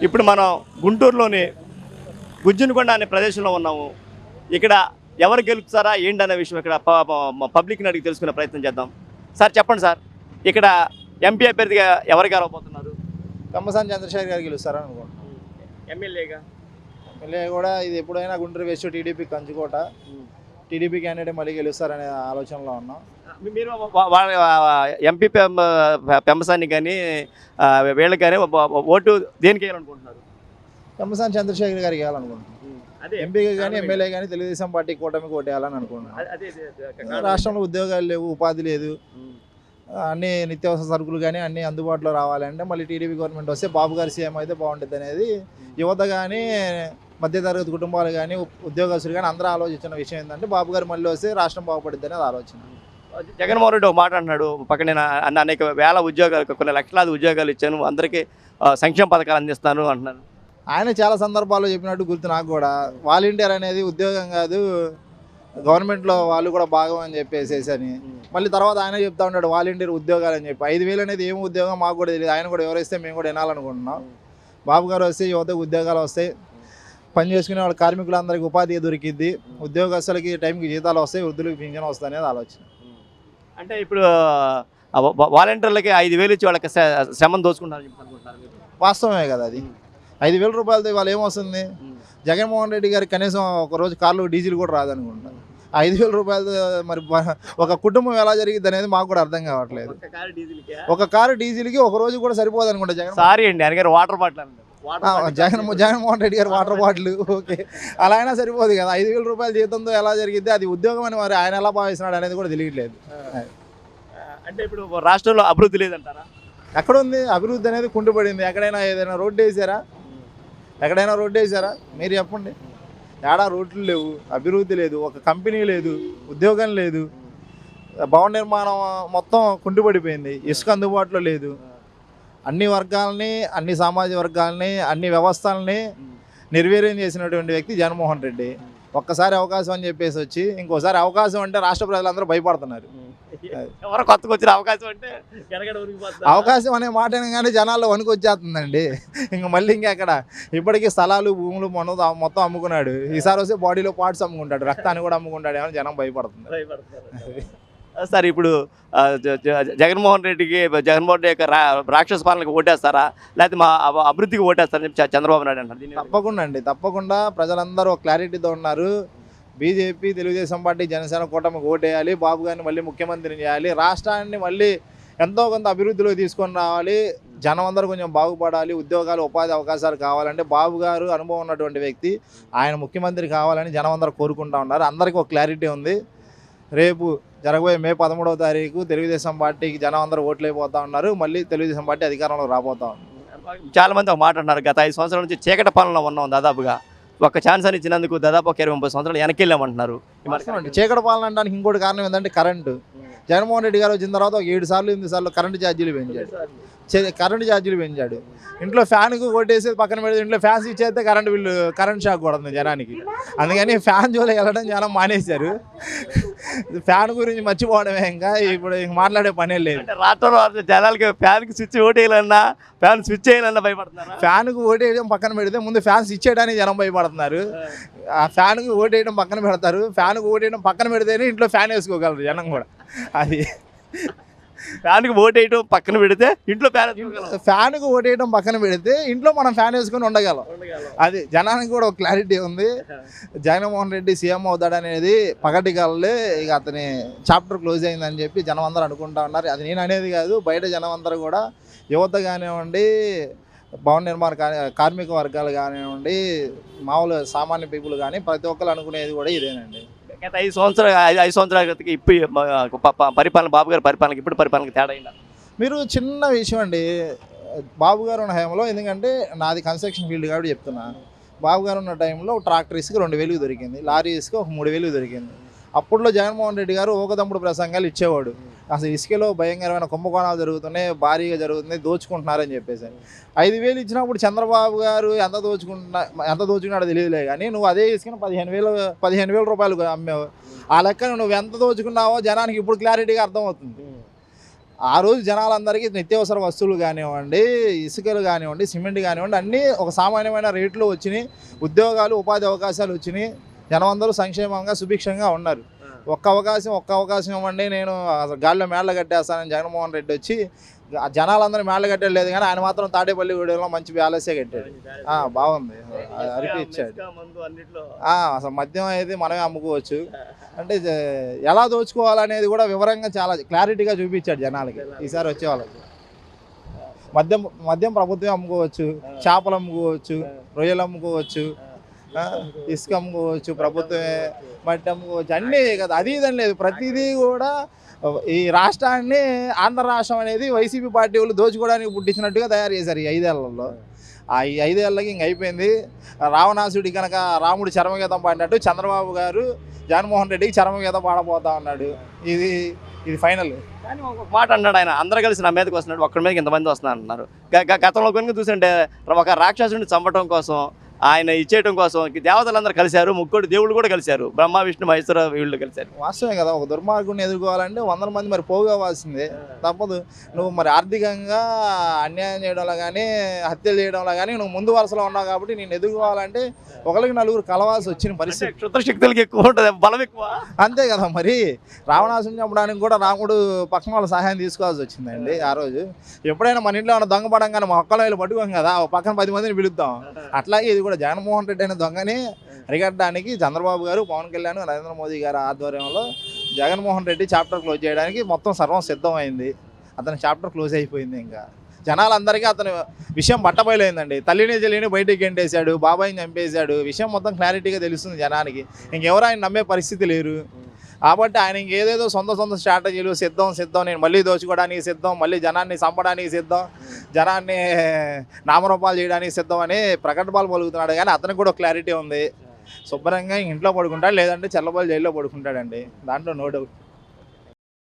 ఇప్పుడు మనం గుంటూరులోని గుజ్జునకొండ అనే ప్రదేశంలో ఉన్నాము. ఇక్కడ ఎవరు గెలుస్తారా ఏంటనే విషయం ఇక్కడ పబ్లిక్ని అడిగి తెలుసుకునే ప్రయత్నం చేద్దాం. సార్ చెప్పండి సార్, ఇక్కడ ఎంపీ అభ్యర్థిగా ఎవరు గెలవబోతున్నారు? కమ్మసాని చంద్రశేఖర్ గారు గెలుస్తారని అనుకుంటున్నాను. ఎమ్మెల్యేగా ఎమ్మెల్యే కూడా ఇది ఎప్పుడైనా గుంటూరు వెస్ట్ టీడీపీ కంచుకోట, టీడీపీ క్యాండిడేట్ మళ్ళీ గెలుస్తారనే ఆలోచనలో ఉన్నాం. మీరు ఎంపీ పెంబసాని కానీ వీళ్ళకి కానీ ఓటు దేనికి వేయాలనుకుంటున్నారు? కమ్మసాని చంద్రశేఖర్ గారికి వేయాలనుకుంటున్నాం. ఎంపీగా కానీ ఎమ్మెల్యే కానీ తెలుగుదేశం పార్టీ కూటమికి ఓటేయాలని అనుకుంటున్నాం. రాష్ట్రంలో ఉద్యోగాలు లేవు, ఉపాధి లేదు, అన్ని నిత్యావసర సరుకులు కానీ అన్నీ అందుబాటులో రావాలంటే మళ్ళీ టీడీపీ గవర్నమెంట్ వస్తే బాబు గారి సీఎం అయితే బాగుంటుంది అనేది యువత కానీ మధ్యతరగతి కుటుంబాలు కానీ ఉద్యోగస్తులు కానీ అందరూ ఆలోచించిన విషయం ఏంటంటే బాబు గారు మళ్ళీ వస్తే రాష్ట్రం బాగుపడుద్ది అనేది ఆలోచన. జగన్మోహన్ రెడ్డి ఒక మాట అంటున్నాడు, పక్కన అనేక వేల ఉద్యోగాలు, కొన్ని లక్షలాది ఉద్యోగాలు ఇచ్చాను, అందరికీ సంక్షేమ పథకాలు అందిస్తాను అంటున్నాను. ఆయన చాలా సందర్భాల్లో చెప్పినట్టు గుర్తు నాకు కూడా. వాలంటీర్ అనేది ఉద్యోగం కాదు, గవర్నమెంట్లో వాళ్ళు కూడా భాగం అని చెప్పేసేసి అని మళ్ళీ తర్వాత ఆయన చెప్తా ఉంటాడు వాలంటీర్ ఉద్యోగాలు అని చెప్పి. 5,000 అనేది ఏం ఉద్యోగం మాకు కూడా తెలియదు, ఆయన కూడా ఎవరైతే మేము కూడా వినాలనుకుంటున్నాం. బాబు గారు వస్తే యువతకు ఉద్యోగాలు వస్తాయి, పని చేసుకునే వాళ్ళ కార్మికులందరికీ ఉపాధి దొరికిద్ది, ఉద్యోగస్తులకి టైంకి జీతాలు వస్తాయి, వృద్ధులకు పింఛన్ వస్తాయి అనేది ఆలోచన. అంటే ఇప్పుడు వాలంటీర్లకి 5,000 ఇచ్చి వాళ్ళకి శ్రమను దోచుకుంటారని అనుకుంటున్నారు? వాస్తవమే కదా అది. 5,000 రూపాయలతో వాళ్ళు ఏమొస్తుంది? జగన్మోహన్ రెడ్డి గారికి కనీసం ఒక రోజు కార్లో డీజిల్ కూడా రాదనుకుంటారు. 5,000 రూపాయలతో మరి ఒక కుటుంబం ఎలా జరిగింది అనేది మాకు కూడా అర్థం కావట్లేదు. ఒక కారు డీజిల్కి ఒక రోజు కూడా సరిపోదు అనుకుంటా. సారీ అండి, ఆయన వాటర్ బాటిల్ జగన్మోహన్ రెడ్డి గారు వాటర్ బాటిల్ ఓకే, అలా అయినా సరిపోదు కదా. 5,000 రూపాయల జీతంతో ఎలా జరిగిద్ది, అది ఉద్యోగం అని మరి ఆయన ఎలా భావిస్తున్నాడు అనేది కూడా తెలియట్లేదు. అంటే ఇప్పుడు రాష్ట్రంలో అభివృద్ధి లేదంటారా? ఎక్కడ ఉంది అభివృద్ధి అనేది? కుంటుపడింది. ఎక్కడైనా ఏదైనా రోడ్డు వేసారా? ఎక్కడైనా రోడ్డు వేసారా మీరు చెప్పండి? ఏడా రోడ్లు లేవు, అభివృద్ధి లేదు, ఒక కంపెనీ లేదు, ఉద్యోగం లేదు, భవన నిర్మాణం మొత్తం కుంటుపడిపోయింది, ఇసుక అందుబాటులో లేదు. అన్ని వర్గాలని, అన్ని సామాజిక వర్గాలని, అన్ని వ్యవస్థలని నిర్వీర్యం చేసినటువంటి వ్యక్తి జగన్మోహన్ రెడ్డి. ఒక్కసారి అవకాశం అని చెప్పేసి వచ్చి ఇంకోసారి అవకాశం అంటే రాష్ట్ర ప్రజలందరూ భయపడుతున్నారు. ఎవరో కొత్తగా వచ్చిన అవకాశం అంటే అవకాశం అనే మాట కానీ జనాల్లో వణుకు వచ్చేస్తుందండి. ఇంకా మళ్ళీ ఇంకెక్కడ ఇప్పటికీ స్థలాలు భూములు మొత్తం అమ్ముకున్నాడు, ఈసారి వస్తే బాడీలో పార్ట్స్ అమ్ముకుంటాడు, రక్తాన్ని కూడా అమ్ముకుంటాడు ఏమని జనం భయపడుతుంది. సార్ ఇప్పుడు జగన్మోహన్ రెడ్డి యొక్క రాక్షస పాలనకి ఓటేస్తారా, లేకపోతే మా అభివృద్ధికి ఓటేస్తారని చెప్పి చంద్రబాబు నాయుడు అంటారు? తప్పకుండా అండి, తప్పకుండా ప్రజలందరూ క్లారిటీతో ఉన్నారు. బీజేపీ, తెలుగుదేశం పార్టీ, జనసేన కూటమికి ఓటేయాలి, బాబు గారిని మళ్ళీ ముఖ్యమంత్రిని చేయాలి, రాష్ట్రాన్ని మళ్ళీ ఎంతో కొంత అభివృద్ధిలో తీసుకొని రావాలి, జనం అందరూ కొంచెం బాగుపడాలి, ఉద్యోగాలు ఉపాధి అవకాశాలు కావాలంటే బాబు గారు అనుభవం ఉన్నటువంటి వ్యక్తి, ఆయన ముఖ్యమంత్రి కావాలని జనం అందరూ కోరుకుంటూ ఉన్నారు. అందరికీ ఒక క్లారిటీ ఉంది. రేపు జరగబోయే మే 13వ తారీఖు తెలుగుదేశం పార్టీకి జనం అందరూ ఓట్లైపోతూ ఉన్నారు, మళ్ళీ తెలుగుదేశం పార్టీ అధికారంలో రాబోతా ఉంది. చాలామంది ఒక మాట అంటున్నారు, గత 5 సంవత్సరాల నుంచి చీకటి పాలనలో ఉన్నాం, దాదాపుగా ఒక ఛాన్స్ అని ఇచ్చినందుకు దాదాపు ఒక 20-30 సంవత్సరాలు వెనక్కి వెళ్ళామంటున్నారు. చీకటి పాలన అనడానికి ఇంకోటి కారణం ఏంటంటే కరెంటు. జగన్మోహన్ రెడ్డి గారు వచ్చిన తర్వాత ఒక 7 సార్లు 8 సార్లు కరెంటు ఛార్జీలు పెంచాడు. ఇంట్లో ఫ్యాన్కు కొట్టేసి పక్కన పెడితే ఇంట్లో ఫ్యాన్స్ ఇచ్చేస్తే కరెంట్ షాక్ కొడుతుంది జనానికి. అందుకని ఫ్యాన్ జోలి వెళ్ళడం జనం మానేశారు. ఫ్యాన్ గురించి మర్చిపోవడమే, ఇంకా ఇప్పుడు మాట్లాడే పనే లేదు. రాష్ట్రంలో జనాలకి ఫ్యాన్కి స్విచ్ ఓటేయాలన్నా, ఫ్యాన్ స్విచ్ చేయాలన్నా భయపడుతున్నారు. ఫ్యాన్కు ఓటేయడం పక్కన పెడితే ముందు ఫ్యాన్ స్విచ్ చేయడానికి జనం భయపడుతున్నారు. ఆ ఫ్యాన్కి ఓటేయడం పక్కన పెడతారు, ఫ్యాన్కి ఓటేయడం పక్కన పెడితేనే ఇంట్లో ఫ్యాన్ వేసుకోగలరు జనం కూడా. అది ఫ్యాన్కి ఓటేయడం పక్కన పెడితే ఇంట్లో ఫ్యాన్కి ఓటేయడం పక్కన పెడితే ఇంట్లో మనం ఫ్యాన్ వేసుకొని ఉండగలం. అది జనానికి కూడా ఒక క్లారిటీ ఉంది. జగన్మోహన్ రెడ్డి సీఎం అవుతాడనేది పగటి కళ్ళే, ఇక అతని చాప్టర్ క్లోజ్ అయిందని చెప్పి జనం అందరూ అనుకుంటా ఉన్నారు. అది నేను అనేది కాదు, బయట జనం అందరూ కూడా, యువత కానివ్వండి, భవన నిర్మాణ కార్మిక వర్గాలు కానివ్వండి, మామూలు సామాన్య పీపుల్ కానీ ప్రతి ఒక్కరు అనుకునేది కూడా ఇదేనండి. గత 5 సంవత్సరాల క్రితం ఇప్పుడు పరిపాలన, బాబు గారి పరిపాలనకి ఇప్పుడు పరిపాలనకి తేడా అయిందా? మీరు చిన్న విషయం అండి, బాబు గారు ఉన్న హయాంలో, ఎందుకంటే నాది కన్స్ట్రక్షన్ ఫీల్డ్ కాబట్టి చెప్తున్నా, బాబు గారు ఉన్న టైంలో ట్రాక్టర్ ఇసుక 2,000 దొరికింది, లారీ ఇసుక ఒక 3,000 దొరికింది. అప్పట్లో జగన్మోహన్ రెడ్డి గారు ఓకదమ్ముడు ప్రసంగాలు ఇచ్చేవాడు, అసలు ఇసుకలో భయంకరమైన కుంభకోణాలు జరుగుతున్నాయి, భారీగా జరుగుతున్నాయి, దోచుకుంటున్నారని చెప్పేసి. 5,000 ఇచ్చినప్పుడు చంద్రబాబు గారు ఎంత దోచుకున్నాడో తెలియదులే కానీ, నువ్వు అదే ఇసుకను 15,000 రూపాయలు అమ్మావు. ఆ లెక్క నువ్వు ఎంత దోచుకున్నావో జనానికి ఇప్పుడు క్లారిటీగా అర్థమవుతుంది. ఆ రోజు జనాలందరికీ నిత్యావసర వస్తువులు కానివ్వండి, ఇసుకలు కానివ్వండి, సిమెంట్ కానివ్వండి, అన్నీ ఒక సామాన్యమైన రేట్లో వచ్చినాయి. ఉద్యోగాలు, ఉపాధి అవకాశాలు వచ్చినాయి. జనం అందరూ సంక్షేమంగా సుభిక్షంగా ఉన్నారు. ఒక్క అవకాశం ఇవ్వండి, నేను గాల్లో మేళ్ళ కట్టేస్తానని జగన్మోహన్ రెడ్డి వచ్చి జనాలందరూ మేళ్ళ కట్టాడు లేదు, కానీ ఆయన మాత్రం తాడేపల్లిగూడెంలో మంచి ప్యాలెసే కట్టాడు. బాగుంది, అరిపి ఇచ్చాడు. అసలు మద్యం అయితే మనమే అమ్ముకోవచ్చు అంటే ఎలా దోచుకోవాలనేది కూడా వివరంగా చాలా క్లారిటీగా చూపించాడు జనాలకి. ఈసారి వచ్చే వాళ్ళకి మద్యం ప్రభుత్వం అమ్ముకోవచ్చు, చేపలు అమ్ముకోవచ్చు, రొయ్యలు అమ్ముకోవచ్చు, ఇసుక అమ్ముకోవచ్చు, ప్రభుత్వమే మట్టి అమ్ముకోవచ్చు, అన్నీ కదా. అది ఇదని లేదు, ప్రతిదీ కూడా ఈ రాష్ట్రాన్ని, ఆంధ్ర రాష్ట్రం అనేది వైసీపీ పార్టీ వాళ్ళు దోచుకోవడానికి పుట్టించినట్టుగా తయారు చేశారు ఈ 5 ఏళ్లలో. ఈ 5 ఏళ్ళకి ఇంక అయిపోయింది. రావణాసుడి కనుక రాముడు చరమగీతం పాడినట్టు చంద్రబాబు గారు జగన్మోహన్ రెడ్డికి చరమగీతం పాడబోతా ఉన్నాడు. ఇది ఫైనల్. కానీ ఒక మాట అన్నాడు ఆయన, అందరూ కలిసి నా మీదకి వస్తున్నాడు, ఒక్కడి మీదకి ఇంతమంది వస్తున్నారు అన్నారు. గతంలో కనుక చూస్తుంటే ఒక రాక్షసుడిని చంపడం కోసం, ఆయన ఇచ్చేయడం కోసం దేవతలందరూ కలిశారు, ముక్కోటి దేవుళ్ళు కూడా కలిశారు, బ్రహ్మ విష్ణు మహేశ్వర వీళ్ళు కలిశారు. వాస్తవమే కదా. ఒక దుర్మార్గుడిని ఎదుర్కోవాలంటే 100 మంది మరి పోగవ్వాల్సిందే, తప్పదు. నువ్వు మరి ఆర్థికంగా అన్యాయం చేయడంలో కానీ, హత్యలు చేయడంలో కానీ నువ్వు ముందు వరుసలో ఉన్నావు కాబట్టి నేను ఎదుర్కోవాలంటే ఒకరికి నలుగురు కలవాల్సి వచ్చిన పరిస్థితి. క్షుద్రశక్తులకి ఎక్కువ ఉంటుంది, బలం ఎక్కువ. అంతే కదా. మరి రావణాసుని చంపడానికి కూడా రాముడు పక్కన వాళ్ళ సహాయం తీసుకోవాల్సి వచ్చిందండి ఆ రోజు. ఎప్పుడైనా మన ఇంట్లో ఏమైనా దొంగ పడంగానే మా ఒక్కలో వెళ్ళి పట్టుకోం కదా, పక్కన 10 మందిని పిలుద్దాం. అట్లాగే ఇది కూడా జగన్మోహన్ రెడ్డి అనే దొంగని అరికట్టడానికి చంద్రబాబు గారు, పవన్ కళ్యాణ్, నరేంద్ర మోదీ గారి ఆధ్వర్యంలో జగన్మోహన్ రెడ్డి చాప్టర్ క్లోజ్ చేయడానికి మొత్తం సర్వం సిద్ధమైంది. అతని చాప్టర్ క్లోజ్ అయిపోయింది. ఇంకా జనాలందరికీ అతని విషయం బట్టబయలైందండి. తల్లిని చెల్లిని బయటికి గెంటేశాడు, బాబాయిని చంపేశాడు. విషయం మొత్తం క్లారిటీగా తెలుస్తుంది జనానికి. ఇంకెవరు ఆయన నమ్మే పరిస్థితి లేరు. కాబట్టి ఆయన ఇంకేదేదో సొంత స్ట్రాటజీలు సిద్ధం, నేను మళ్ళీ దోచుకోవడానికి సిద్ధం, మళ్ళీ జనాన్ని చంపడానికి సిద్ధం, జనాన్ని నామరూపాలు చేయడానికి సిద్ధం అని ప్రకటనలు పలుకుతున్నాడు. కానీ అతనికి కూడా క్లారిటీ ఉంది. శుభ్రంగా ఇంట్లో పడుకుంటాడు, లేదంటే చెల్లబోలు జైల్లో పడుకుంటాడండి. దాంట్లో నో డౌట్.